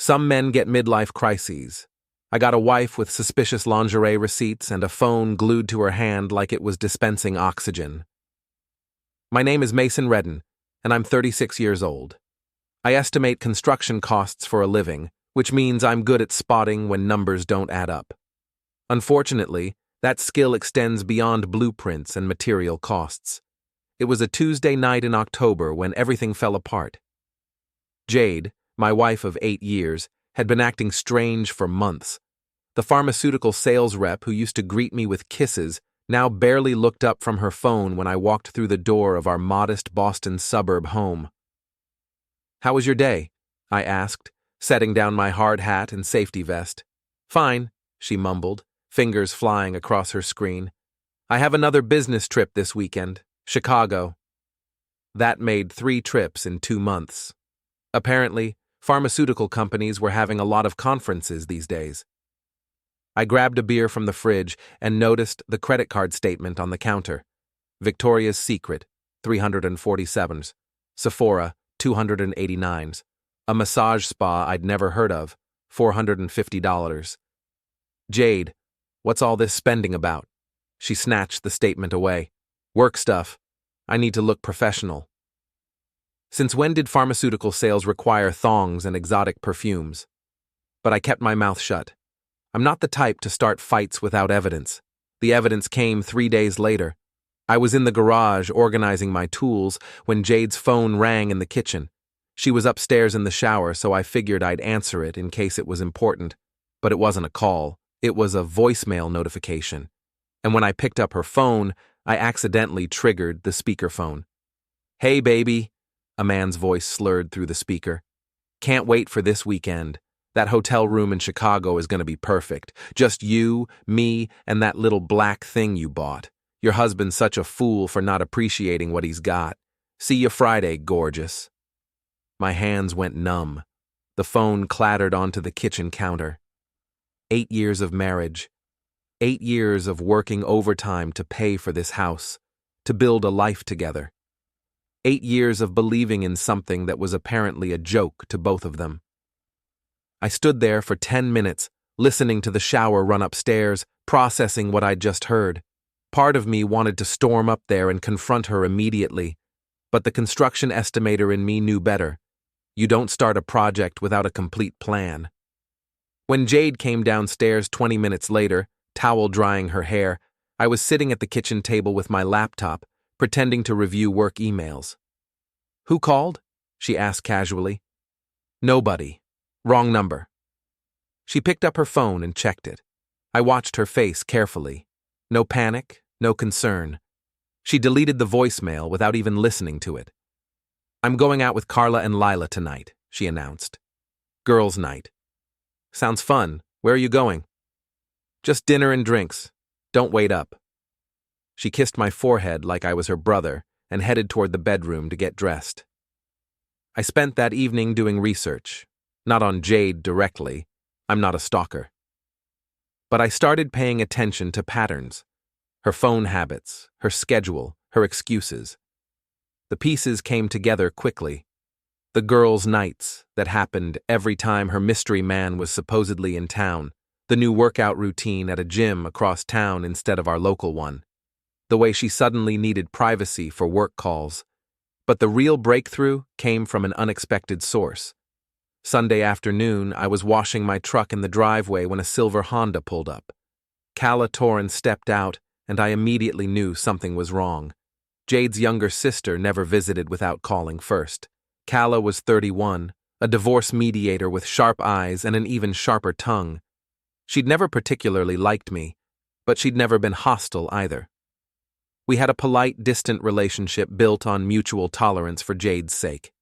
Some men get midlife crises. I got a wife with suspicious lingerie receipts and a phone glued to her hand like it was dispensing oxygen. My name is Mason Reddan, and I'm 36 years old. I estimate construction costs for a living, which means I'm good at spotting when numbers don't add up. Unfortunately, that skill extends beyond blueprints and material costs. It was a Tuesday night in October when everything fell apart. Jade, my wife of 8 years, had been acting strange for months. The pharmaceutical sales rep who used to greet me with kisses now barely looked up from her phone when I walked through the door of our modest Boston suburb home. "How was your day?" I asked, setting down my hard hat and safety vest. "Fine," she mumbled, fingers flying across her screen. "I have another business trip this weekend, Chicago." That made 3 trips in 2 months. Apparently, pharmaceutical companies were having a lot of conferences these days. I grabbed a beer from the fridge and noticed the credit card statement on the counter. Victoria's Secret, 347s. Sephora, 289s. A massage spa I'd never heard of, $450. "Jade, what's all this spending about?" She snatched the statement away. "Work stuff. I need to look professional." Since when did pharmaceutical sales require thongs and exotic perfumes? But I kept my mouth shut. I'm not the type to start fights without evidence. The evidence came 3 days later. I was in the garage organizing my tools when Jade's phone rang in the kitchen. She was upstairs in the shower, so I figured I'd answer it in case it was important. But it wasn't a call. It was a voicemail notification. And when I picked up her phone, I accidentally triggered the speakerphone. "Hey, baby," a man's voice slurred through the speaker. "Can't wait for this weekend. That hotel room in Chicago is going to be perfect. Just you, me, and that little black thing you bought. Your husband's such a fool for not appreciating what he's got. See you Friday, gorgeous." My hands went numb. The phone clattered onto the kitchen counter. 8 years of marriage. 8 years of working overtime to pay for this house, to build a life together. 8 years of believing in something that was apparently a joke to both of them. I stood there for 10 minutes, listening to the shower run upstairs, processing what I'd just heard. Part of me wanted to storm up there and confront her immediately, but the construction estimator in me knew better. You don't start a project without a complete plan. When Jade came downstairs 20 minutes later, towel drying her hair, I was sitting at the kitchen table with my laptop, pretending to review work emails. "Who called?" she asked casually. "Nobody. Wrong number." She picked up her phone and checked it. I watched her face carefully. No panic, no concern. She deleted the voicemail without even listening to it. "I'm going out with Carla and Lila tonight," she announced. "Girls' night." "Sounds fun. Where are you going?" "Just dinner and drinks. Don't wait up." She kissed my forehead like I was her brother and headed toward the bedroom to get dressed. I spent that evening doing research. Not on Jade directly. I'm not a stalker. But I started paying attention to patterns. Her phone habits, her schedule, her excuses. The pieces came together quickly. The girls' nights that happened every time her mystery man was supposedly in town. The new workout routine at a gym across town instead of our local one. The way she suddenly needed privacy for work calls. But the real breakthrough came from an unexpected source. Sunday afternoon, I was washing my truck in the driveway when a silver Honda pulled up. Calla Torrance stepped out, and I immediately knew something was wrong. Jade's younger sister never visited without calling first. Calla was 31, a divorce mediator with sharp eyes and an even sharper tongue. She'd never particularly liked me, but she'd never been hostile either. We had a polite, distant relationship built on mutual tolerance for Jade's sake.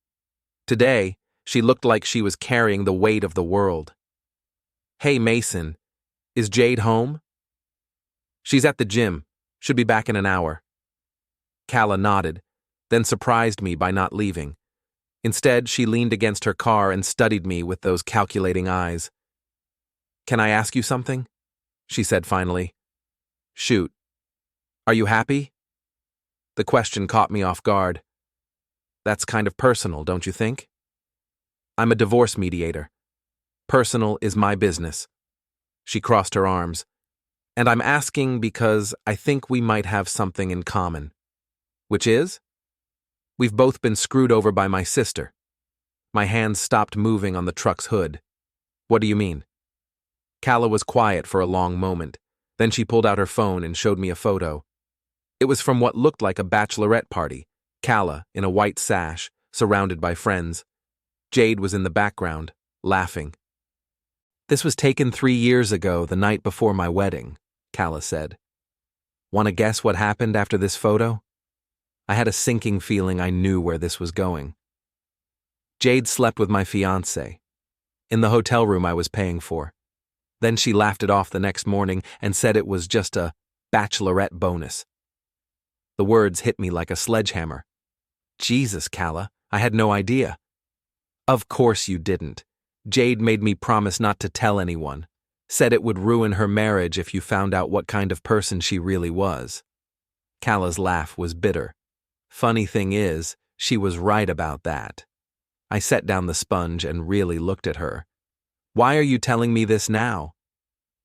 Today, she looked like she was carrying the weight of the world. "Hey, Mason, is Jade home?" "She's at the gym. Should be back in an hour." Calla nodded, then surprised me by not leaving. Instead, she leaned against her car and studied me with those calculating eyes. "Can I ask you something?" she said finally. "Shoot. Are you happy?" The question caught me off guard. "That's kind of personal, don't you think?" "I'm a divorce mediator." Personal is my business. She crossed her arms. And I'm asking because I think we might have something in common. Which is? We've both been screwed over by my sister. My hands stopped moving on the truck's hood. What do you mean? Calla was quiet for a long moment. Then she pulled out her phone and showed me a photo. It was from what looked like a bachelorette party. Calla, in a white sash, surrounded by friends. Jade was in the background, laughing. This was taken 3 years ago, the night before my wedding, Calla said. Want to guess what happened after this photo? I had a sinking feeling I knew where this was going. Jade slept with my fiancé, in the hotel room I was paying for. Then she laughed it off the next morning and said it was just a bachelorette bonus. The words hit me like a sledgehammer. Jesus, Calla, I had no idea. Of course you didn't. Jade made me promise not to tell anyone. Said it would ruin her marriage if you found out what kind of person she really was. Calla's laugh was bitter. Funny thing is, she was right about that. I set down the sponge and really looked at her. Why are you telling me this now?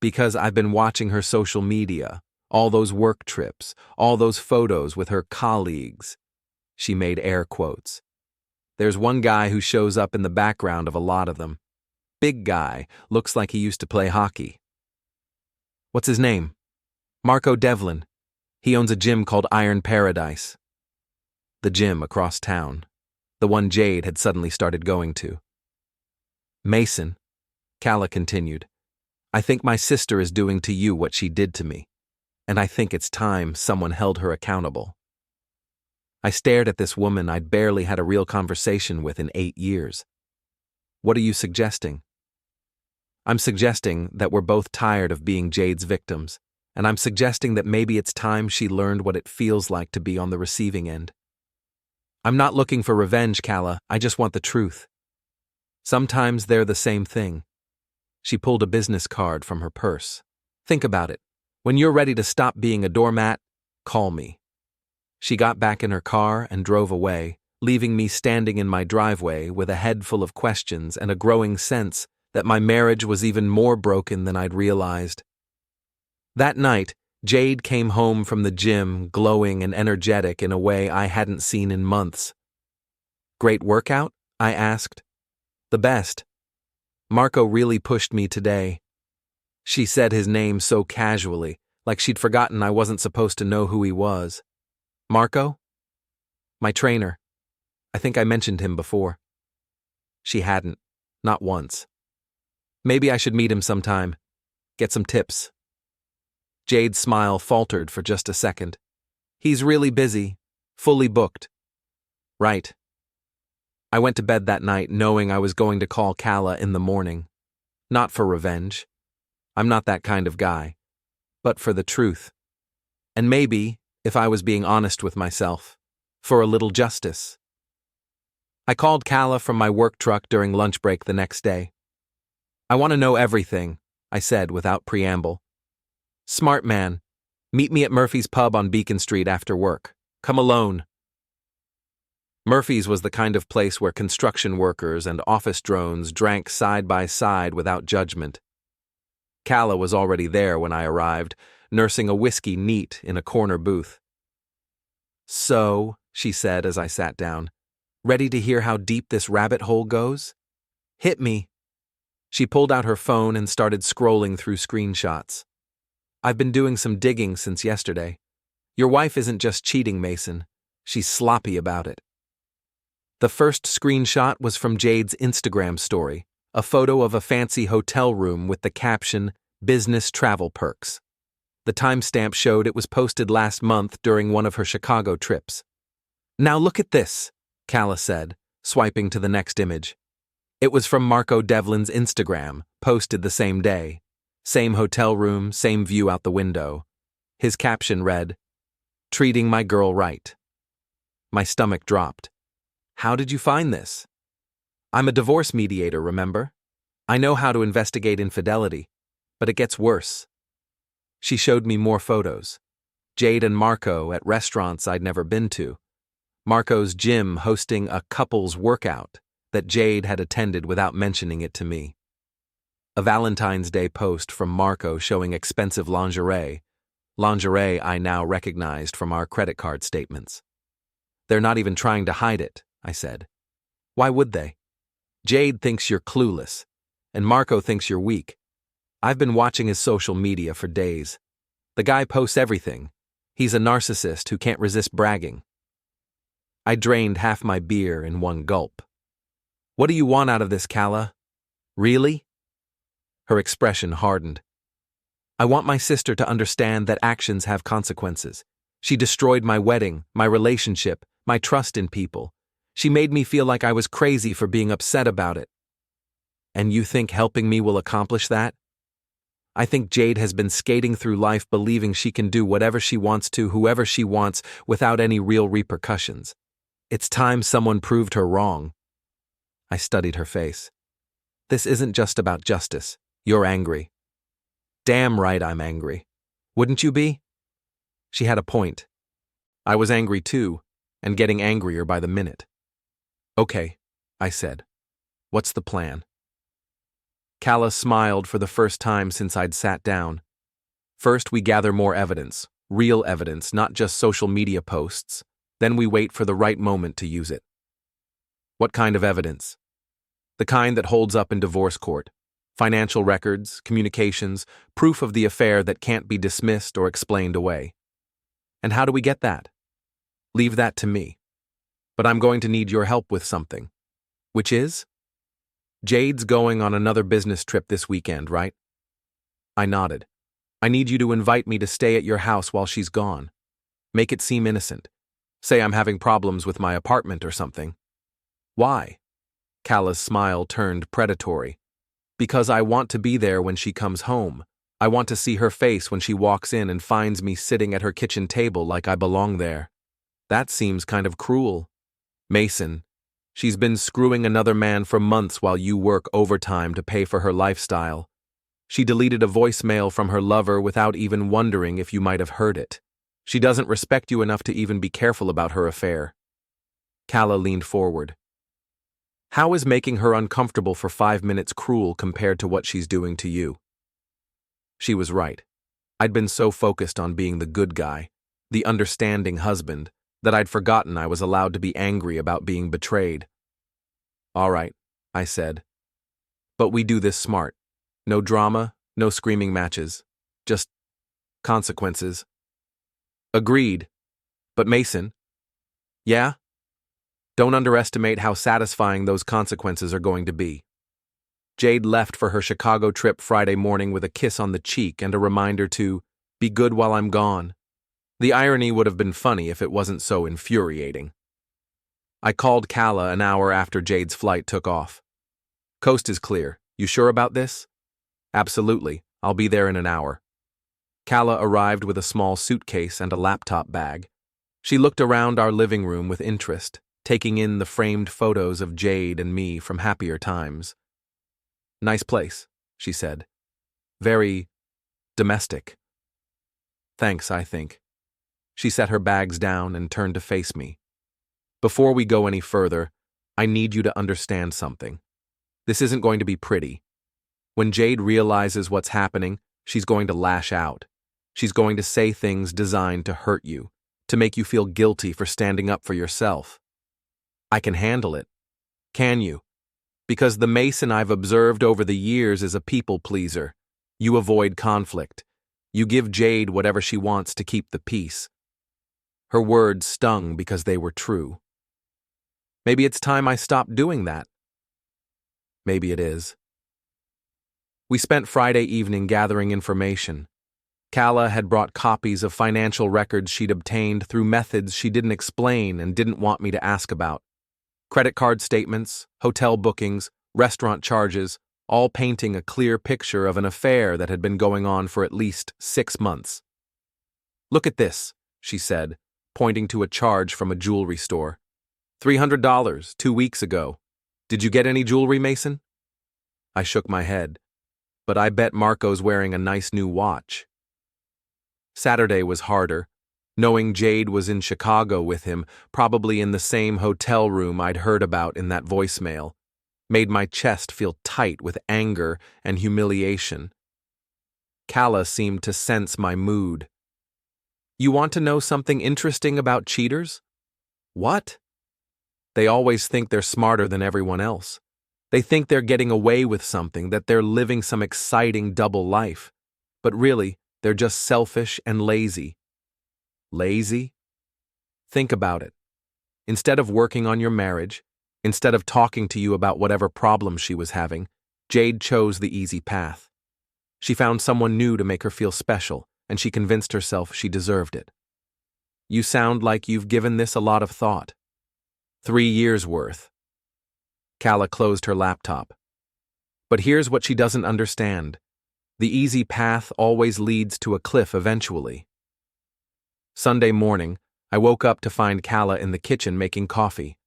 Because I've been watching her social media, all those work trips, all those photos with her colleagues. She made air quotes. There's one guy who shows up in the background of a lot of them. Big guy, looks like he used to play hockey. What's his name? Marco Devlin. He owns a gym called Iron Paradise. The gym across town. The one Jade had suddenly started going to. Mason, Calla continued, I think my sister is doing to you what she did to me, and I think it's time someone held her accountable. I stared at this woman I'd barely had a real conversation with in 8 years. What are you suggesting? I'm suggesting that we're both tired of being Jade's victims, and I'm suggesting that maybe it's time she learned what it feels like to be on the receiving end. I'm not looking for revenge, Calla, I just want the truth. Sometimes they're the same thing. She pulled a business card from her purse. Think about it. When you're ready to stop being a doormat, call me. She got back in her car and drove away, leaving me standing in my driveway with a head full of questions and a growing sense that my marriage was even more broken than I'd realized. That night, Jade came home from the gym glowing and energetic in a way I hadn't seen in months. Great workout? I asked. The best. Marco really pushed me today. She said his name so casually, like she'd forgotten I wasn't supposed to know who he was. Marco? My trainer. I think I mentioned him before. She hadn't. Not once. Maybe I should meet him sometime. Get some tips. Jade's smile faltered for just a second. He's really busy. Fully booked. Right. I went to bed that night knowing I was going to call Calla in the morning. Not for revenge. I'm not that kind of guy. But for the truth. And maybe, if I was being honest with myself, for a little justice. I called Calla from my work truck during lunch break the next day. I want to know everything, I said without preamble. Smart man. Meet me at Murphy's Pub on Beacon Street after work. Come alone. Murphy's was the kind of place where construction workers and office drones drank side by side without judgment. Calla was already there when I arrived, nursing a whiskey neat in a corner booth. So, she said as I sat down, ready to hear how deep this rabbit hole goes? Hit me. She pulled out her phone and started scrolling through screenshots. I've been doing some digging since yesterday. Your wife isn't just cheating, Mason. She's sloppy about it. The first screenshot was from Jade's Instagram story, a photo of a fancy hotel room with the caption, Business Travel Perks. The timestamp showed it was posted last month during one of her Chicago trips. Now look at this, Calla said, swiping to the next image. It was from Marco Devlin's Instagram, posted the same day. Same hotel room, same view out the window. His caption read, Treating my girl right. My stomach dropped. How did you find this? I'm a divorce mediator, remember? I know how to investigate infidelity, but it gets worse. She showed me more photos. Jade and Marco at restaurants I'd never been to. Marco's gym hosting a couples workout that Jade had attended without mentioning it to me. A Valentine's Day post from Marco showing expensive lingerie. Lingerie I now recognized from our credit card statements. They're not even trying to hide it, I said. Why would they? Jade thinks you're clueless, and Marco thinks you're weak. I've been watching his social media for days. The guy posts everything. He's a narcissist who can't resist bragging. I drained half my beer in one gulp. What do you want out of this, Calla? Really? Her expression hardened. I want my sister to understand that actions have consequences. She destroyed my wedding, my relationship, my trust in people. She made me feel like I was crazy for being upset about it. And you think helping me will accomplish that? I think Jade has been skating through life believing she can do whatever she wants to whoever she wants without any real repercussions. It's time someone proved her wrong. I studied her face. This isn't just about justice. You're angry. Damn right I'm angry. Wouldn't you be? She had a point. I was angry too, and getting angrier by the minute. Okay, I said. What's the plan? Calla smiled for the first time since I'd sat down. First, we gather more evidence, real evidence, not just social media posts. Then we wait for the right moment to use it. What kind of evidence? The kind that holds up in divorce court. Financial records, communications, proof of the affair that can't be dismissed or explained away. And how do we get that? Leave that to me. But I'm going to need your help with something. Which is? Jade's going on another business trip this weekend, right? I nodded. I need you to invite me to stay at your house while she's gone. Make it seem innocent. Say I'm having problems with my apartment or something. Why? Calla's smile turned predatory. Because I want to be there when she comes home. I want to see her face when she walks in and finds me sitting at her kitchen table like I belong there. That seems kind of cruel. Mason, she's been screwing another man for months while you work overtime to pay for her lifestyle. She deleted a voicemail from her lover without even wondering if you might have heard it. She doesn't respect you enough to even be careful about her affair. Calla leaned forward. How is making her uncomfortable for 5 minutes cruel compared to what she's doing to you? She was right. I'd been so focused on being the good guy, the understanding husband, that I'd forgotten I was allowed to be angry about being betrayed. All right, I said. But we do this smart. No drama, no screaming matches. Just consequences. Agreed. But Mason? Yeah? Don't underestimate how satisfying those consequences are going to be. Jade left for her Chicago trip Friday morning with a kiss on the cheek and a reminder to be good while I'm gone. The irony would have been funny if it wasn't so infuriating. I called Calla an hour after Jade's flight took off. Coast is clear. You sure about this? Absolutely. I'll be there in an hour. Calla arrived with a small suitcase and a laptop bag. She looked around our living room with interest, taking in the framed photos of Jade and me from happier times. Nice place, she said. Very domestic. Thanks, I think. She set her bags down and turned to face me. Before we go any further, I need you to understand something. This isn't going to be pretty. When Jade realizes what's happening, she's going to lash out. She's going to say things designed to hurt you, to make you feel guilty for standing up for yourself. I can handle it. Can you? Because the Mason I've observed over the years is a people pleaser. You avoid conflict. You give Jade whatever she wants to keep the peace. Her words stung because they were true. Maybe it's time I stopped doing that. Maybe it is. We spent Friday evening gathering information. Calla had brought copies of financial records she'd obtained through methods she didn't explain and didn't want me to ask about. Credit card statements, hotel bookings, restaurant charges, all painting a clear picture of an affair that had been going on for at least 6 months. Look at this, she said, pointing to a charge from a jewelry store. $300 2 weeks ago. Did you get any jewelry, Mason? I shook my head. But I bet Marco's wearing a nice new watch. Saturday was harder. Knowing Jade was in Chicago with him, probably in the same hotel room I'd heard about in that voicemail. made my chest feel tight with anger and humiliation. Calla seemed to sense my mood. You want to know something interesting about cheaters? What? They always think they're smarter than everyone else. They think they're getting away with something, that they're living some exciting double life. But really, they're just selfish and lazy. Lazy? Think about it. Instead of working on your marriage, instead of talking to you about whatever problems she was having, Jade chose the easy path. She found someone new to make her feel special, and she convinced herself she deserved it. You sound like you've given this a lot of thought. 3 years worth. Calla closed her laptop. But here's what she doesn't understand. The easy path always leads to a cliff eventually. Sunday morning, I woke up to find Calla in the kitchen making coffee.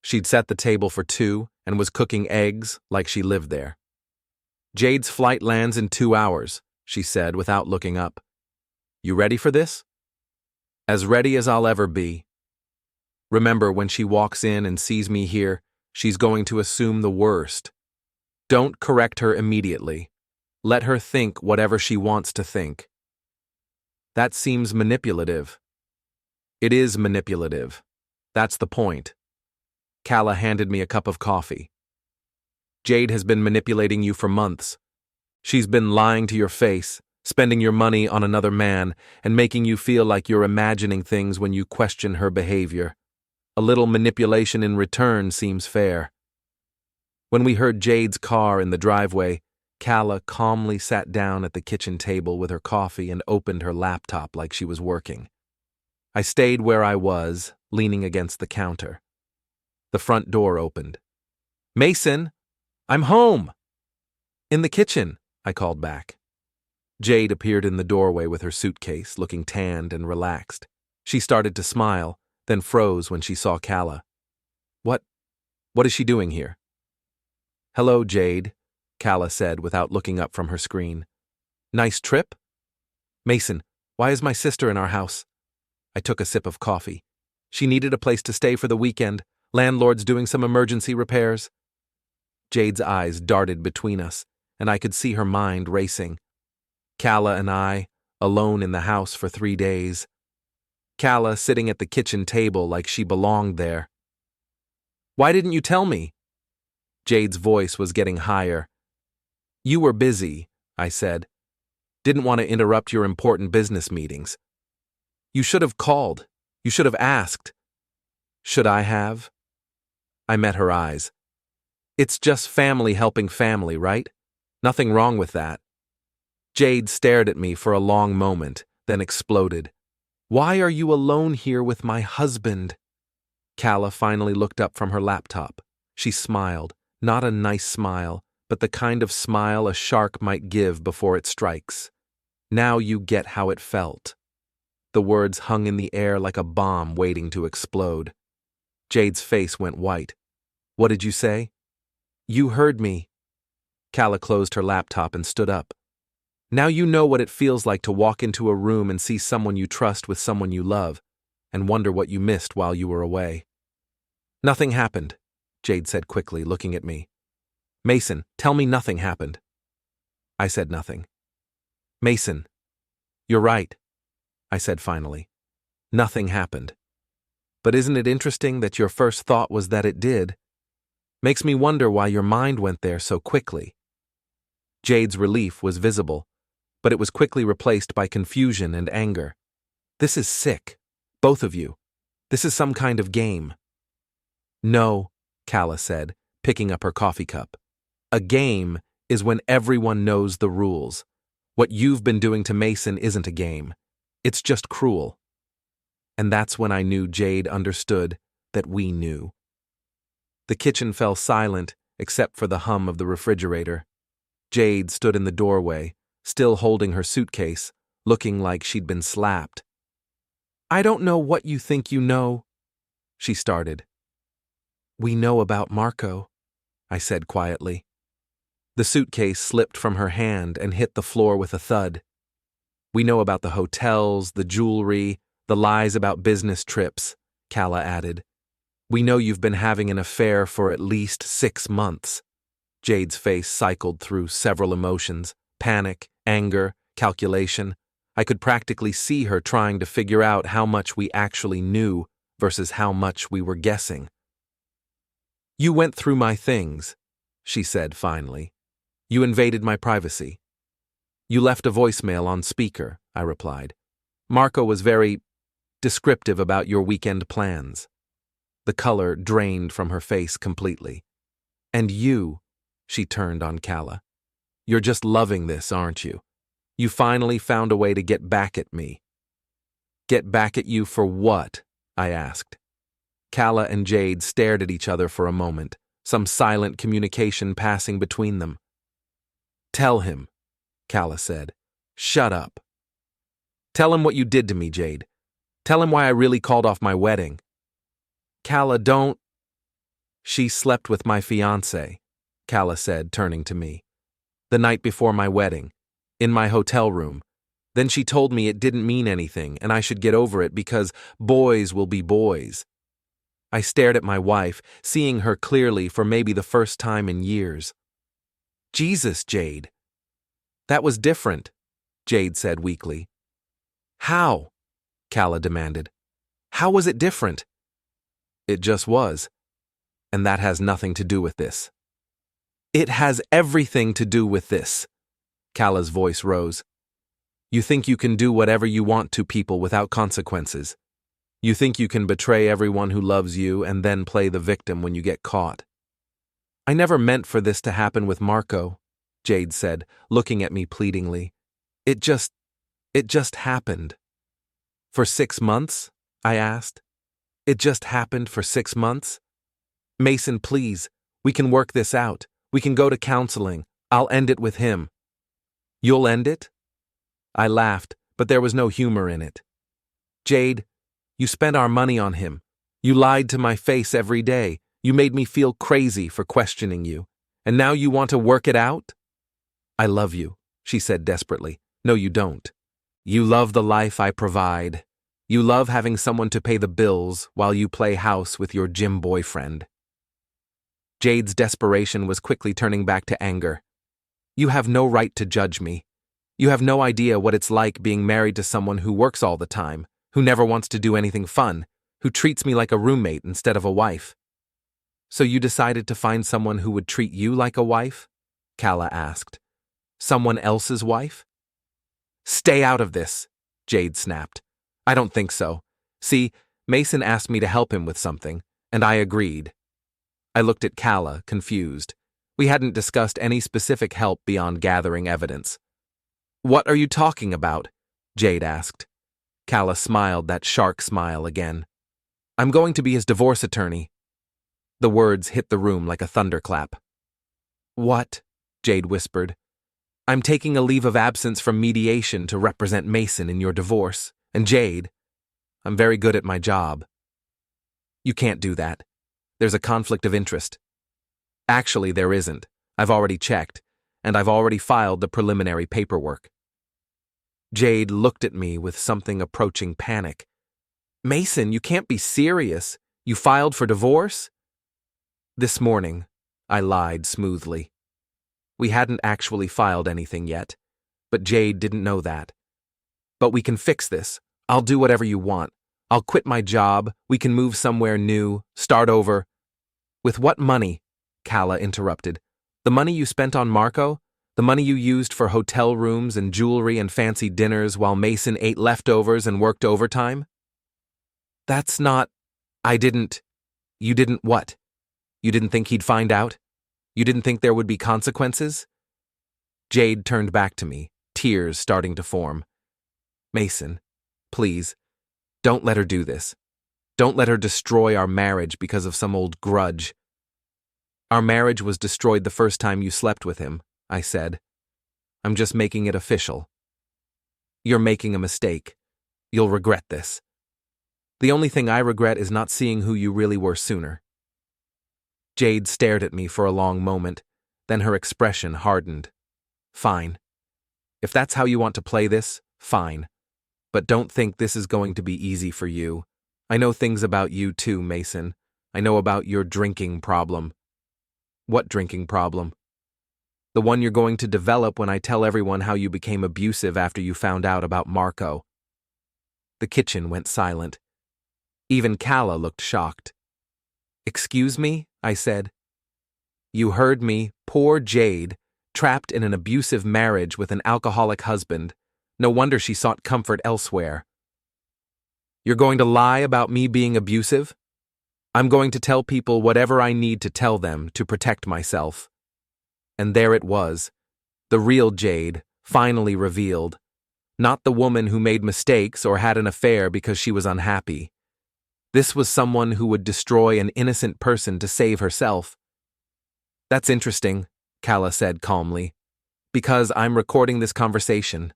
She'd set the table for 2 and was cooking eggs like she lived there. Jade's flight lands in 2 hours, she said without looking up. You ready for this? As ready as I'll ever be. Remember, when she walks in and sees me here, she's going to assume the worst. Don't correct her immediately. Let her think whatever she wants to think. That seems manipulative. It is manipulative. That's the point. Calla handed me a cup of coffee. Jade has been manipulating you for months. She's been lying to your face, spending your money on another man, and making you feel like you're imagining things when you question her behavior. A little manipulation in return seems fair. When we heard Jade's car in the driveway, Calla calmly sat down at the kitchen table with her coffee and opened her laptop like she was working. I stayed where I was, leaning against the counter. The front door opened. Mason, I'm home! In the kitchen, I called back. Jade appeared in the doorway with her suitcase, looking tanned and relaxed. She started to smile, then froze when she saw Calla. What is she doing here? Hello, Jade, Calla said without looking up from her screen. Nice trip? Mason, why is my sister in our house? I took a sip of coffee. She needed a place to stay for the weekend. Landlord's doing some emergency repairs. Jade's eyes darted between us, and I could see her mind racing. Calla and I, alone in the house for 3 days. Calla sitting at the kitchen table like she belonged there. Why didn't you tell me? Jade's voice was getting higher. You were busy, I said. Didn't want to interrupt your important business meetings. You should have called. You should have asked. Should I have? I met her eyes. It's just family helping family, right? Nothing wrong with that. Jade stared at me for a long moment, then exploded. Why are you alone here with my husband? Calla finally looked up from her laptop. She smiled, not a nice smile, but the kind of smile a shark might give before it strikes. Now you get how it felt. The words hung in the air like a bomb waiting to explode. Jade's face went white. What did you say? You heard me. Calla closed her laptop and stood up. Now you know what it feels like to walk into a room and see someone you trust with someone you love, and wonder what you missed while you were away. Nothing happened, Jade said quickly, looking at me. Mason, tell me nothing happened. I said nothing. Mason, you're right, I said finally. Nothing happened. But isn't it interesting that your first thought was that it did? Makes me wonder why your mind went there so quickly. Jade's relief was visible, but it was quickly replaced by confusion and anger. This is sick, both of you. This is some kind of game. No, Calla said, picking up her coffee cup. A game is when everyone knows the rules. What you've been doing to Mason isn't a game. It's just cruel. And that's when I knew Jade understood that we knew. The kitchen fell silent except for the hum of the refrigerator. Jade stood in the doorway, still holding her suitcase, looking like she'd been slapped. I don't know what you think you know, she started. We know about Marco, I said quietly. The suitcase slipped from her hand and hit the floor with a thud. We know about the hotels, the jewelry, the lies about business trips, Calla added. We know you've been having an affair for at least 6 months. Jade's face cycled through several emotions: panic, anger, calculation. I could practically see her trying to figure out how much we actually knew versus how much we were guessing. You went through my things, she said finally. You invaded my privacy. You left a voicemail on speaker, I replied. Marco was very descriptive about your weekend plans. The color drained from her face completely. And you, she turned on Calla. You're just loving this, aren't you? You finally found a way to get back at me. Get back at you for what? I asked. Calla and Jade stared at each other for a moment, some silent communication passing between them. Tell him, Calla said. Shut up. Tell him what you did to me, Jade. Tell him why I really called off my wedding. Calla, don't. She slept with my fiancé, Calla said, turning to me. The night before my wedding, in my hotel room. Then she told me it didn't mean anything and I should get over it because boys will be boys. I stared at my wife, seeing her clearly for maybe the first time in years. Jesus, Jade. That was different, Jade said weakly. How? Calla demanded. How was it different? It just was. And that has nothing to do with this. It has everything to do with this. Calla's voice rose. You think you can do whatever you want to people without consequences. You think you can betray everyone who loves you and then play the victim when you get caught. I never meant for this to happen with Marco, Jade said, looking at me pleadingly. It just happened. For 6 months? I asked. It just happened for 6 months? Mason, please, we can work this out. We can go to counseling. I'll end it with him. You'll end it? I laughed, but there was no humor in it. Jade, you spent our money on him. You lied to my face every day. You made me feel crazy for questioning you. And now you want to work it out? I love you, she said desperately. No, you don't. You love the life I provide. You love having someone to pay the bills while you play house with your gym boyfriend. Jade's desperation was quickly turning back to anger. You have no right to judge me. You have no idea what it's like being married to someone who works all the time, who never wants to do anything fun, who treats me like a roommate instead of a wife. So you decided to find someone who would treat you like a wife? Calla asked. Someone else's wife? Stay out of this, Jade snapped. I don't think so. See, Mason asked me to help him with something, and I agreed. I looked at Calla, confused. We hadn't discussed any specific help beyond gathering evidence. What are you talking about? Jade asked. Calla smiled that shark smile again. I'm going to be his divorce attorney. The words hit the room like a thunderclap. What? Jade whispered. I'm taking a leave of absence from mediation to represent Mason in your divorce. And Jade, I'm very good at my job. You can't do that. There's a conflict of interest. Actually, there isn't. I've already checked, and I've already filed the preliminary paperwork. Jade looked at me with something approaching panic. Mason, you can't be serious. You filed for divorce? This morning, I lied smoothly. We hadn't actually filed anything yet, but Jade didn't know that. But we can fix this. I'll do whatever you want. I'll quit my job. We can move somewhere new, start over. With what money? Calla interrupted. The money you spent on Marco? The money you used for hotel rooms and jewelry and fancy dinners while Mason ate leftovers and worked overtime? That's not... You didn't what? You didn't think he'd find out? You didn't think there would be consequences? Jade turned back to me, tears starting to form. Mason, please, don't let her do this. Don't let her destroy our marriage because of some old grudge. Our marriage was destroyed the first time you slept with him, I said. I'm just making it official. You're making a mistake. You'll regret this. The only thing I regret is not seeing who you really were sooner. Jade stared at me for a long moment, then her expression hardened. Fine. If that's how you want to play this, fine. But don't think this is going to be easy for you. I know things about you too, Mason. I know about your drinking problem. What drinking problem? The one you're going to develop when I tell everyone how you became abusive after you found out about Marco. The kitchen went silent. Even Calla looked shocked. Excuse me, I said. You heard me, poor Jade, trapped in an abusive marriage with an alcoholic husband. No wonder she sought comfort elsewhere. You're going to lie about me being abusive? I'm going to tell people whatever I need to tell them to protect myself. And there it was, the real Jade, finally revealed. Not the woman who made mistakes or had an affair because she was unhappy. This was someone who would destroy an innocent person to save herself. That's interesting, Calla said calmly, because I'm recording this conversation.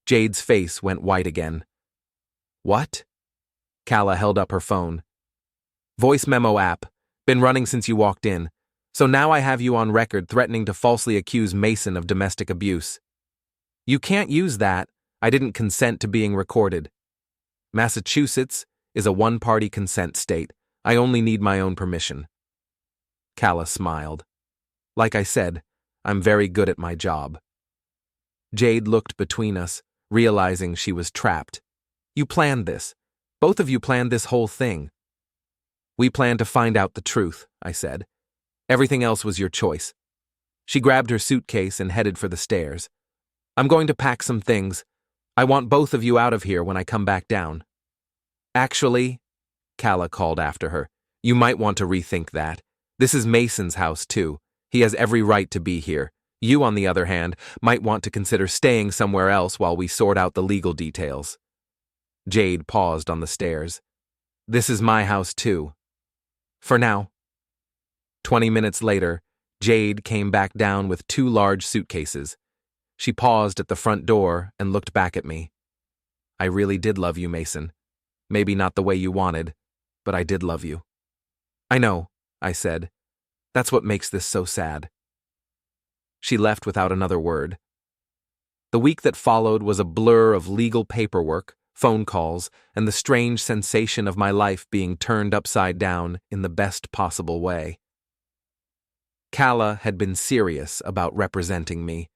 Jade's face went white again. What? Calla held up her phone. Voice memo app. Been running since you walked in. So now I have you on record threatening to falsely accuse Mason of domestic abuse. You can't use that. I didn't consent to being recorded. Massachusetts is a one-party consent state. I only need my own permission. Calla smiled. Like I said, I'm very good at my job. Jade looked between us, realizing she was trapped. You planned this. Both of you planned this whole thing. We planned to find out the truth, I said. Everything else was your choice. She grabbed her suitcase and headed for the stairs. I'm going to pack some things. I want both of you out of here when I come back down. Actually, Calla called after her, you might want to rethink that. This is Mason's house, too. He has every right to be here. You, on the other hand, might want to consider staying somewhere else while we sort out the legal details. Jade paused on the stairs. This is my house, too. For now. 20 minutes later, Jade came back down with 2 large suitcases. She paused at the front door and looked back at me. I really did love you, Mason. Maybe not the way you wanted, but I did love you. I know, I said. That's what makes this so sad. She left without another word. The week that followed was a blur of legal paperwork, phone calls, and the strange sensation of my life being turned upside down in the best possible way. Calla had been serious about representing me.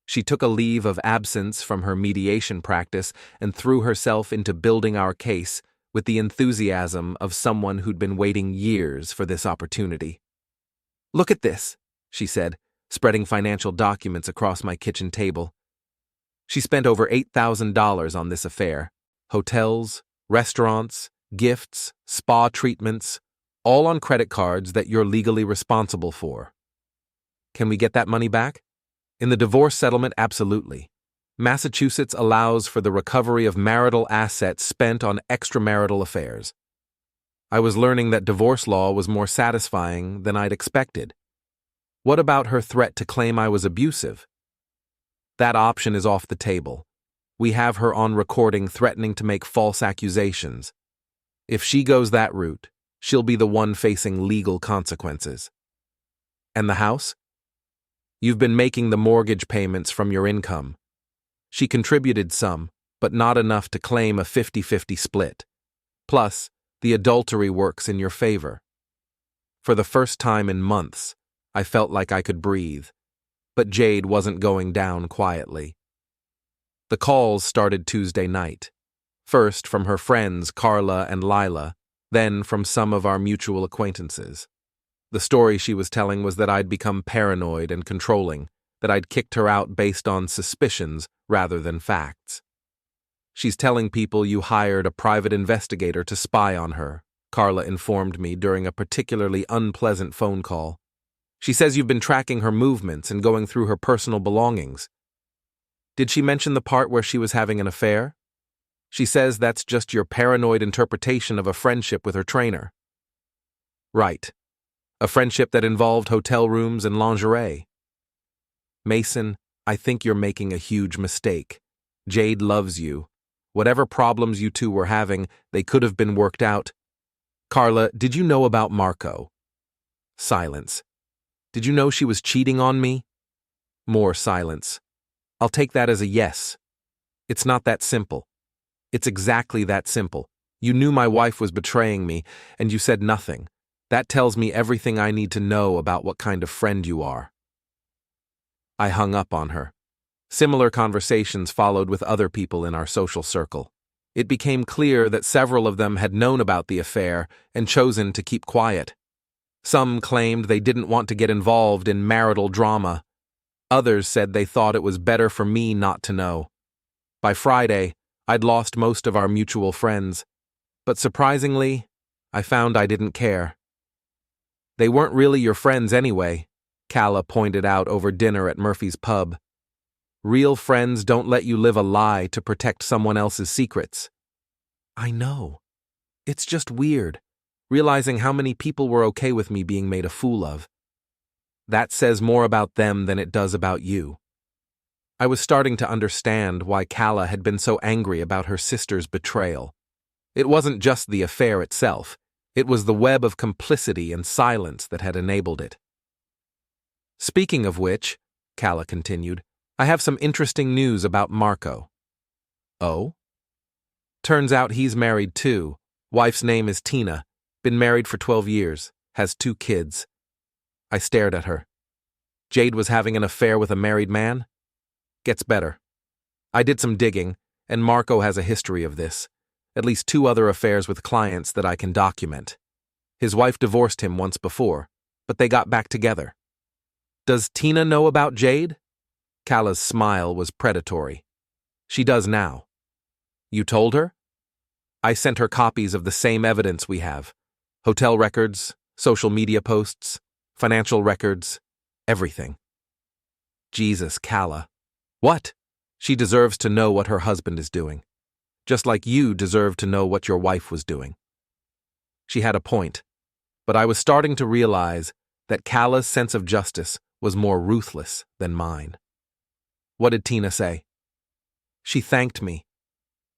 She took a leave of absence from her mediation practice and threw herself into building our case with the enthusiasm of someone who'd been waiting years for this opportunity. Look at this, she said, spreading financial documents across my kitchen table. She spent over $8,000 on this affair. Hotels, restaurants, gifts, spa treatments, all on credit cards that you're legally responsible for. Can we get that money back? In the divorce settlement, absolutely. Massachusetts allows for the recovery of marital assets spent on extramarital affairs. I was learning that divorce law was more satisfying than I'd expected. What about her threat to claim I was abusive? That option is off the table. We have her on recording threatening to make false accusations. If she goes that route, she'll be the one facing legal consequences. And the house? You've been making the mortgage payments from your income. She contributed some, but not enough to claim a 50-50 split. Plus, the adultery works in your favor. For the first time in months, I felt like I could breathe. But Jade wasn't going down quietly. The calls started Tuesday night. First from her friends Carla and Lila, then from some of our mutual acquaintances. The story she was telling was that I'd become paranoid and controlling, that I'd kicked her out based on suspicions rather than facts. She's telling people you hired a private investigator to spy on her, Carla informed me during a particularly unpleasant phone call. She says you've been tracking her movements and going through her personal belongings. Did she mention the part where she was having an affair? She says that's just your paranoid interpretation of a friendship with her trainer. Right. A friendship that involved hotel rooms and lingerie. Mason, I think you're making a huge mistake. Jade loves you. Whatever problems you two were having, they could have been worked out. Carla, did you know about Marco? Silence. Did you know she was cheating on me? More silence. I'll take that as a yes. It's not that simple. It's exactly that simple. You knew my wife was betraying me, and you said nothing. That tells me everything I need to know about what kind of friend you are." I hung up on her. Similar conversations followed with other people in our social circle. It became clear that several of them had known about the affair and chosen to keep quiet. Some claimed they didn't want to get involved in marital drama. Others said they thought it was better for me not to know. By Friday, I'd lost most of our mutual friends, but surprisingly, I found I didn't care. "They weren't really your friends anyway," Calla pointed out over dinner at Murphy's pub. "Real friends don't let you live a lie to protect someone else's secrets." I know. It's just weird, realizing how many people were okay with me being made a fool of. That says more about them than it does about you. I was starting to understand why Calla had been so angry about her sister's betrayal. It wasn't just the affair itself. It was the web of complicity and silence that had enabled it. "Speaking of which," Calla continued, "I have some interesting news about Marco." "Oh?" "Turns out he's married too. Wife's name is Tina. Been married for 12 years. Has 2 kids. I stared at her. Jade was having an affair with a married man? Gets better. I did some digging, and Marco has a history of this. At least 2 other affairs with clients that I can document. His wife divorced him once before, but they got back together." "Does Tina know about Jade?" Calla's smile was predatory. "She does now." "You told her?" "I sent her copies of the same evidence we have. Hotel records, social media posts, financial records, everything." "Jesus, Calla. What?" "She deserves to know what her husband is doing. Just like you deserve to know what your wife was doing." She had a point, but I was starting to realize that Calla's sense of justice was more ruthless than mine. "What did Tina say?" "She thanked me.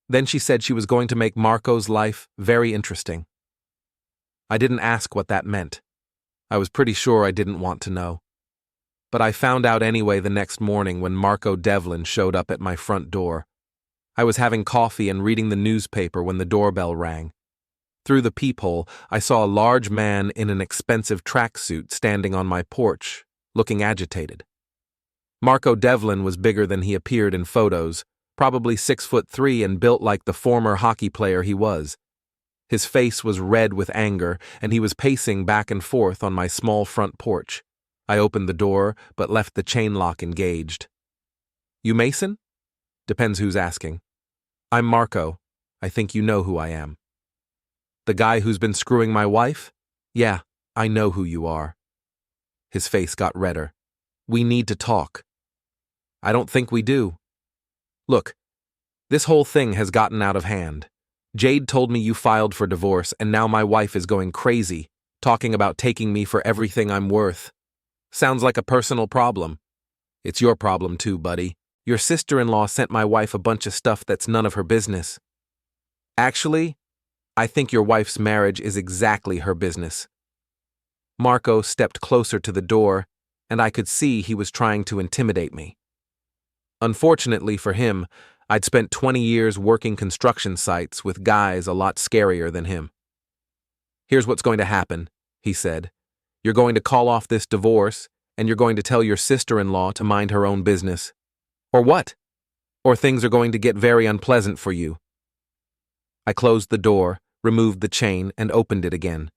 Then she said she was going to make Marco's life very interesting." I didn't ask what that meant. I was pretty sure I didn't want to know. But I found out anyway the next morning when Marco Devlin showed up at my front door. I was having coffee and reading the newspaper when the doorbell rang. Through the peephole, I saw a large man in an expensive tracksuit standing on my porch, looking agitated. Marco Devlin was bigger than he appeared in photos, probably 6'3" and built like the former hockey player he was. His face was red with anger, and he was pacing back and forth on my small front porch. I opened the door, but left the chain lock engaged. "You Mason?" "Depends who's asking." "I'm Marco. I think you know who I am." "The guy who's been screwing my wife?" "Yeah, I know who you are." His face got redder. "We need to talk." "I don't think we do." "Look, this whole thing has gotten out of hand. Jade told me you filed for divorce, and now my wife is going crazy, talking about taking me for everything I'm worth. Sounds like a personal problem. It's your problem too, buddy. Your sister-in-law sent my wife a bunch of stuff that's none of her business." "Actually, I think your wife's marriage is exactly her business." Marco stepped closer to the door, and I could see he was trying to intimidate me. Unfortunately for him, I'd spent 20 years working construction sites with guys a lot scarier than him. "Here's what's going to happen," he said. "You're going to call off this divorce, and you're going to tell your sister-in-law to mind her own business." "Or what?" "Or things are going to get very unpleasant for you." I closed the door, removed the chain, and opened it again.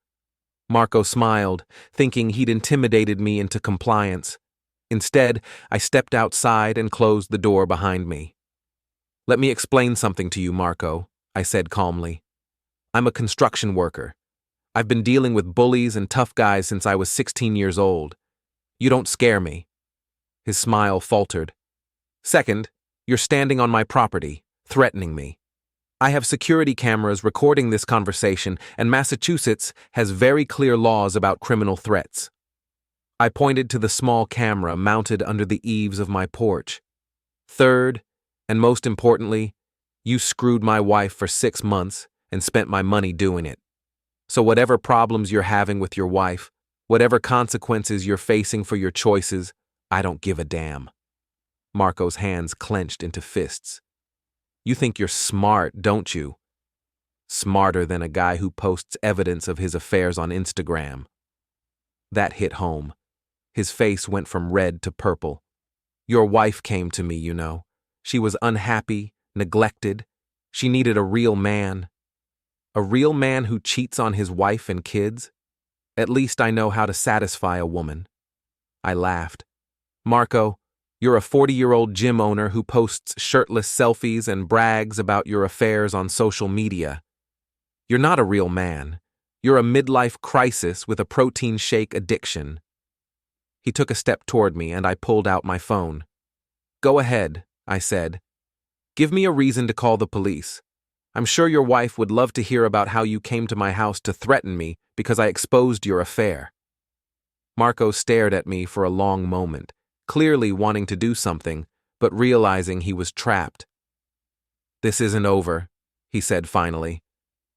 Marco smiled, thinking he'd intimidated me into compliance. Instead, I stepped outside and closed the door behind me. "Let me explain something to you, Marco," I said calmly. "I'm a construction worker. I've been dealing with bullies and tough guys since I was 16 years old. You don't scare me." His smile faltered. "Second, you're standing on my property, threatening me. I have security cameras recording this conversation, and Massachusetts has very clear laws about criminal threats." I pointed to the small camera mounted under the eaves of my porch. "Third, and most importantly, you screwed my wife for 6 months and spent my money doing it. So whatever problems you're having with your wife, whatever consequences you're facing for your choices, I don't give a damn." Marco's hands clenched into fists. "You think you're smart, don't you?" Smarter than a guy who posts evidence of his affairs on Instagram. That hit home. His face went from red to purple. Your wife came to me, you know. She was unhappy, neglected. She needed a real man. A real man who cheats on his wife and kids? At least I know how to satisfy a woman. I laughed. Marco, you're a 40-year-old gym owner who posts shirtless selfies and brags about your affairs on social media. You're not a real man. You're a midlife crisis with a protein shake addiction. He took a step toward me and I pulled out my phone. Go ahead, I said. Give me a reason to call the police. I'm sure your wife would love to hear about how you came to my house to threaten me because I exposed your affair. Marco stared at me for a long moment, clearly wanting to do something, but realizing he was trapped. This isn't over, he said finally.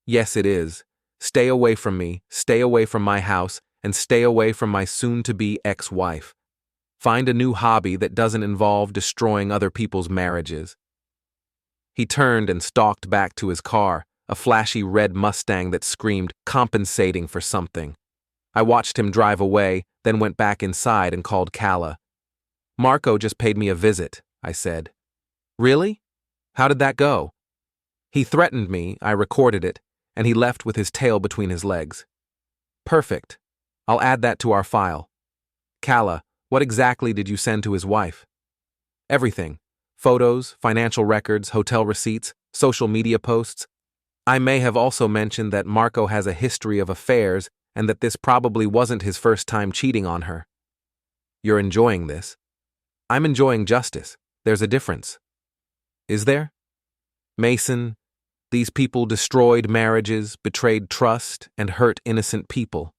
Yes, it is. Stay away from me, stay away from my house, and stay away from my soon-to-be ex-wife. Find a new hobby that doesn't involve destroying other people's marriages. He turned and stalked back to his car, a flashy red Mustang that screamed, compensating for something. I watched him drive away, then went back inside and called Calla. Marco just paid me a visit, I said. Really? How did that go? He threatened me, I recorded it, and he left with his tail between his legs. Perfect. I'll add that to our file. Calla, what exactly did you send to his wife? Everything. Photos, financial records, hotel receipts, social media posts. I may have also mentioned that Marco has a history of affairs and that this probably wasn't his first time cheating on her. You're enjoying this. I'm enjoying justice. There's a difference. Is there? Mason, these people destroyed marriages, betrayed trust, and hurt innocent people.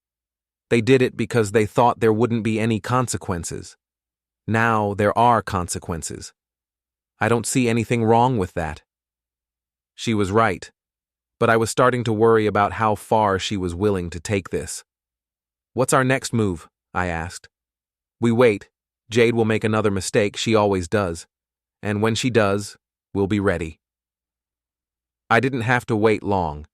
They did it because they thought there wouldn't be any consequences. Now there are consequences. I don't see anything wrong with that. She was right, but I was starting to worry about how far she was willing to take this. What's our next move? I asked. We wait. Jade will make another mistake, she always does. And when she does, we'll be ready. I didn't have to wait long.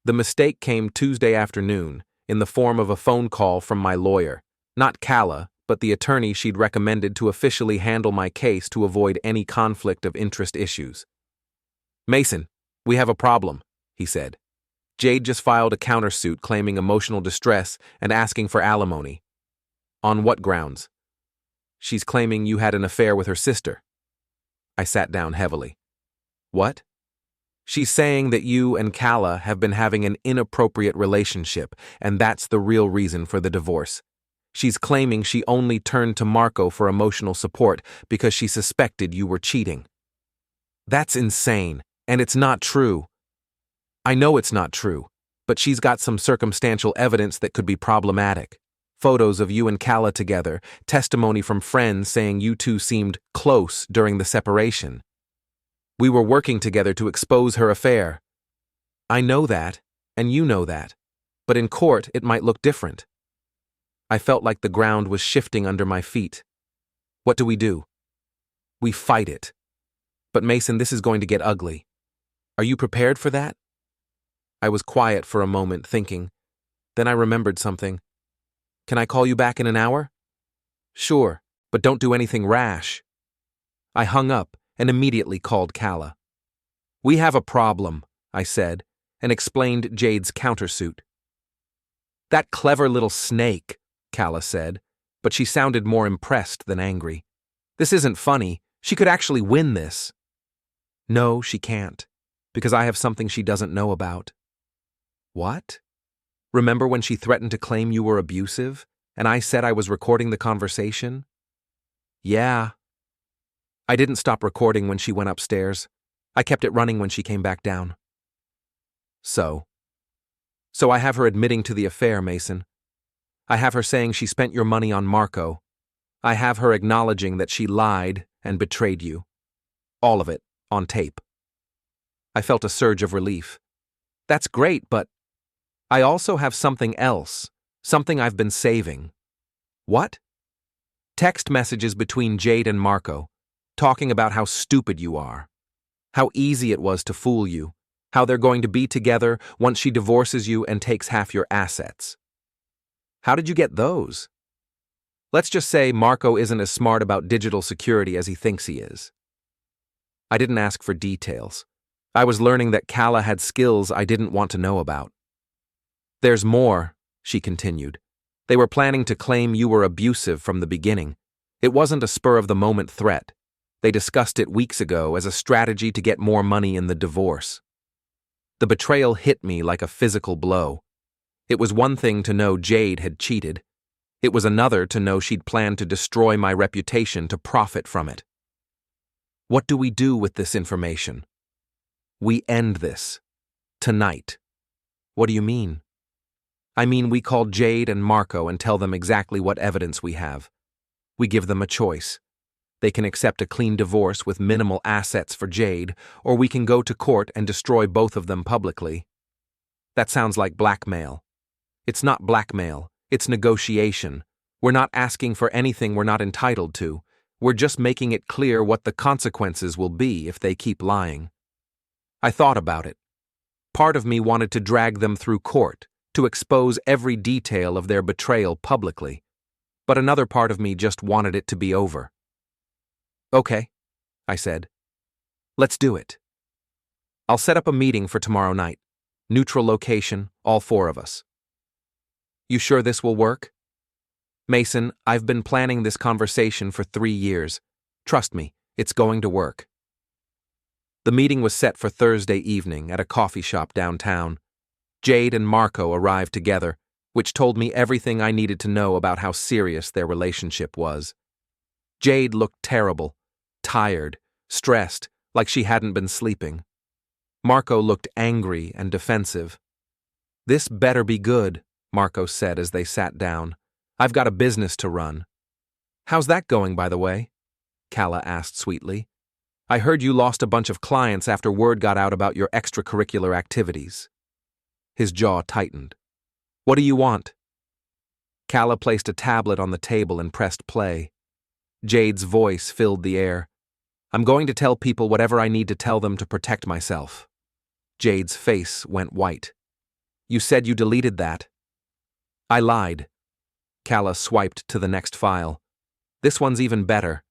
The mistake came Tuesday afternoon, in the form of a phone call from my lawyer, not Calla, but the attorney she'd recommended to officially handle my case to avoid any conflict of interest issues. Mason, we have a problem, he said. Jade just filed a countersuit claiming emotional distress and asking for alimony. On what grounds? She's claiming you had an affair with her sister. I sat down heavily. What? She's saying that you and Calla have been having an inappropriate relationship, and that's the real reason for the divorce. She's claiming she only turned to Marco for emotional support because she suspected you were cheating. That's insane, and it's not true. I know it's not true, but she's got some circumstantial evidence that could be problematic. Photos of you and Calla together, testimony from friends saying you two seemed close during the separation. We were working together to expose her affair. I know that, and you know that, but in court it might look different. I felt like the ground was shifting under my feet. What do? We fight it. But Mason, this is going to get ugly. Are you prepared for that? I was quiet for a moment, thinking. Then I remembered something. Can I call you back in an hour? Sure, but don't do anything rash. I hung up and immediately called Calla. We have a problem, I said, and explained Jade's countersuit. That clever little snake, Calla said, but she sounded more impressed than angry. This isn't funny. She could actually win this. No, she can't, because I have something she doesn't know about. What? Remember when she threatened to claim you were abusive, and I said I was recording the conversation? Yeah. I didn't stop recording when she went upstairs. I kept it running when she came back down. So I have her admitting to the affair, Mason. I have her saying she spent your money on Marco. I have her acknowledging that she lied and betrayed you. All of it, on tape. I felt a surge of relief. That's great, but I also have something else, something I've been saving. What? Text messages between Jade and Marco, talking about how stupid you are, how easy it was to fool you, How they're going to be together once she divorces you and takes half your assets. How did you get those? Let's just say Marco isn't as smart about digital security as he thinks he is. I didn't ask for details. I was learning that Kala had skills I didn't want to know about. There's more, she continued. They were planning to claim you were abusive from the beginning. It wasn't a spur-of-the-moment threat. They discussed it weeks ago as a strategy to get more money in the divorce. The betrayal hit me like a physical blow. It was one thing to know Jade had cheated. It was another to know she'd planned to destroy my reputation to profit from it. What do we do with this information? We end this. Tonight. What do you mean? I mean, we call Jade and Marco and tell them exactly what evidence we have. We give them a choice. They can accept a clean divorce with minimal assets for Jade, or we can go to court and destroy both of them publicly. That sounds like blackmail. It's not blackmail, it's negotiation. We're not asking for anything we're not entitled to. We're just making it clear what the consequences will be if they keep lying. I thought about it. Part of me wanted to drag them through court, to expose every detail of their betrayal publicly. But another part of me just wanted it to be over. Okay, I said. Let's do it. I'll set up a meeting for tomorrow night. Neutral location, all four of us. You sure this will work? Mason, I've been planning this conversation for 3 years. Trust me, it's going to work. The meeting was set for Thursday evening at a coffee shop downtown. Jade and Marco arrived together, which told me everything I needed to know about how serious their relationship was. Jade looked terrible, tired, stressed, like she hadn't been sleeping. Marco looked angry and defensive. This better be good, Marco said as they sat down. I've got a business to run. How's that going, by the way? Kala asked sweetly. I heard you lost a bunch of clients after word got out about your extracurricular activities. His jaw tightened. What do you want? Kala placed a tablet on the table and pressed play. Jade's voice filled the air. I'm going to tell people whatever I need to tell them to protect myself. Jade's face went white. You said you deleted that. I lied. Kala swiped to the next file. This one's even better.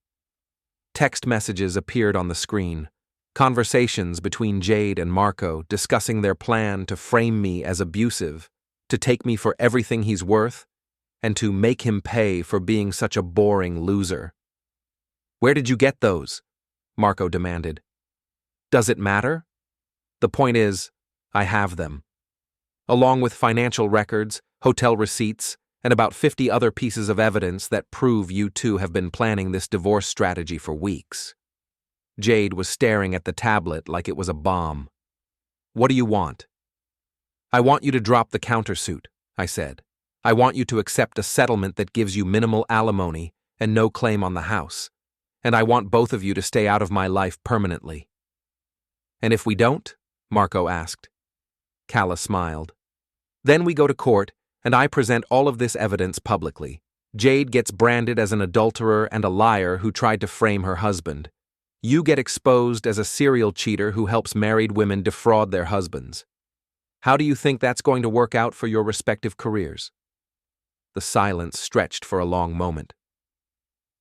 Text messages appeared on the screen. Conversations between Jade and Marco discussing their plan to frame me as abusive, to take me for everything he's worth, and to make him pay for being such a boring loser. Where did you get those? Marco demanded. Does it matter? The point is, I have them. Along with financial records, hotel receipts, and about 50 other pieces of evidence that prove you two have been planning this divorce strategy for weeks. Jade was staring at the tablet like it was a bomb. What do you want? I want you to drop the countersuit, I said. I want you to accept a settlement that gives you minimal alimony and no claim on the house. And I want both of you to stay out of my life permanently. And if we don't? Marco asked. Kala smiled. Then we go to court, and I present all of this evidence publicly. Jade gets branded as an adulterer and a liar who tried to frame her husband. You get exposed as a serial cheater who helps married women defraud their husbands. How do you think that's going to work out for your respective careers? The silence stretched for a long moment.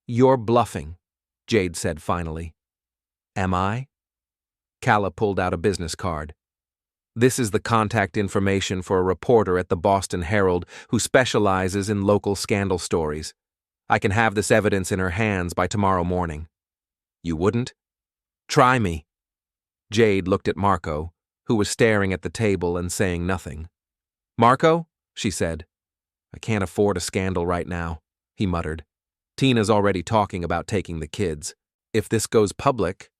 You're bluffing, Jade said finally. Am I? Kala pulled out a business card. This is the contact information for a reporter at the Boston Herald who specializes in local scandal stories. I can have this evidence in her hands by tomorrow morning. You wouldn't? Try me. Jade looked at Marco, who was staring at the table and saying nothing. Marco, she said. I can't afford a scandal right now, he muttered. Tina's already talking about taking the kids. If this goes public...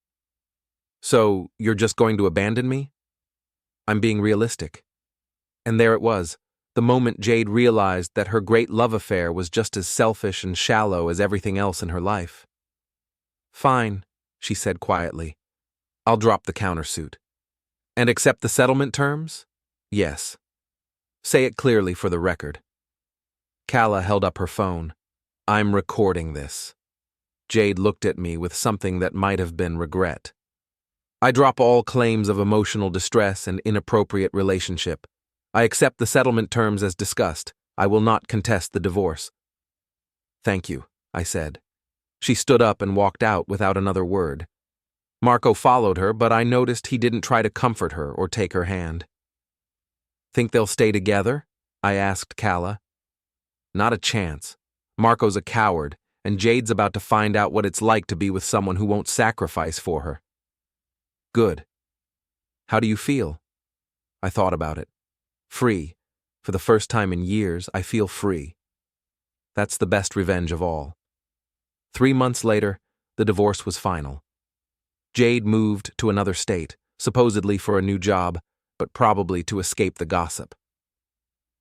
So, you're just going to abandon me? I'm being realistic. And there it was, the moment Jade realized that her great love affair was just as selfish and shallow as everything else in her life. Fine, she said quietly. I'll drop the countersuit. And accept the settlement terms? Yes. Say it clearly for the record. Kala held up her phone. I'm recording this. Jade looked at me with something that might have been regret. I drop all claims of emotional distress and inappropriate relationship. I accept the settlement terms as discussed. I will not contest the divorce. Thank you, I said. She stood up and walked out without another word. Marco followed her, but I noticed he didn't try to comfort her or take her hand. Think they'll stay together? I asked Calla. Not a chance. Marco's a coward, and Jade's about to find out what it's like to be with someone who won't sacrifice for her. Good. How do you feel? I thought about it. Free. For the first time in years, I feel free. That's the best revenge of all. 3 months later, the divorce was final. Jade moved to another state, supposedly for a new job, but probably to escape the gossip.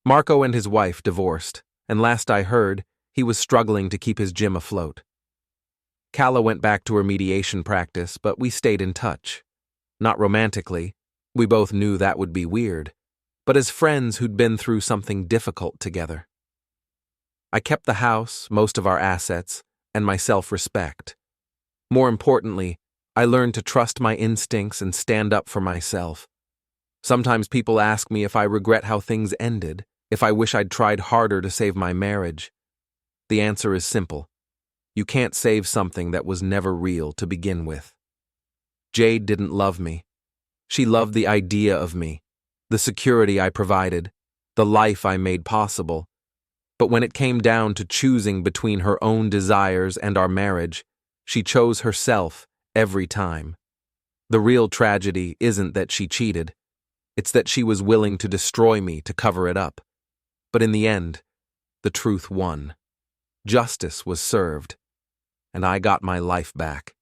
Marco and his wife divorced, and last I heard, he was struggling to keep his gym afloat. Calla went back to her mediation practice, but we stayed in touch. Not romantically, we both knew that would be weird, but as friends who'd been through something difficult together. I kept the house, most of our assets, and my self-respect. More importantly, I learned to trust my instincts and stand up for myself. Sometimes people ask me if I regret how things ended, if I wish I'd tried harder to save my marriage. The answer is simple. You can't save something that was never real to begin with. Jade didn't love me. She loved the idea of me, the security I provided, the life I made possible. But when it came down to choosing between her own desires and our marriage, she chose herself every time. The real tragedy isn't that she cheated. It's that she was willing to destroy me to cover it up. But in the end, the truth won. Justice was served, and I got my life back.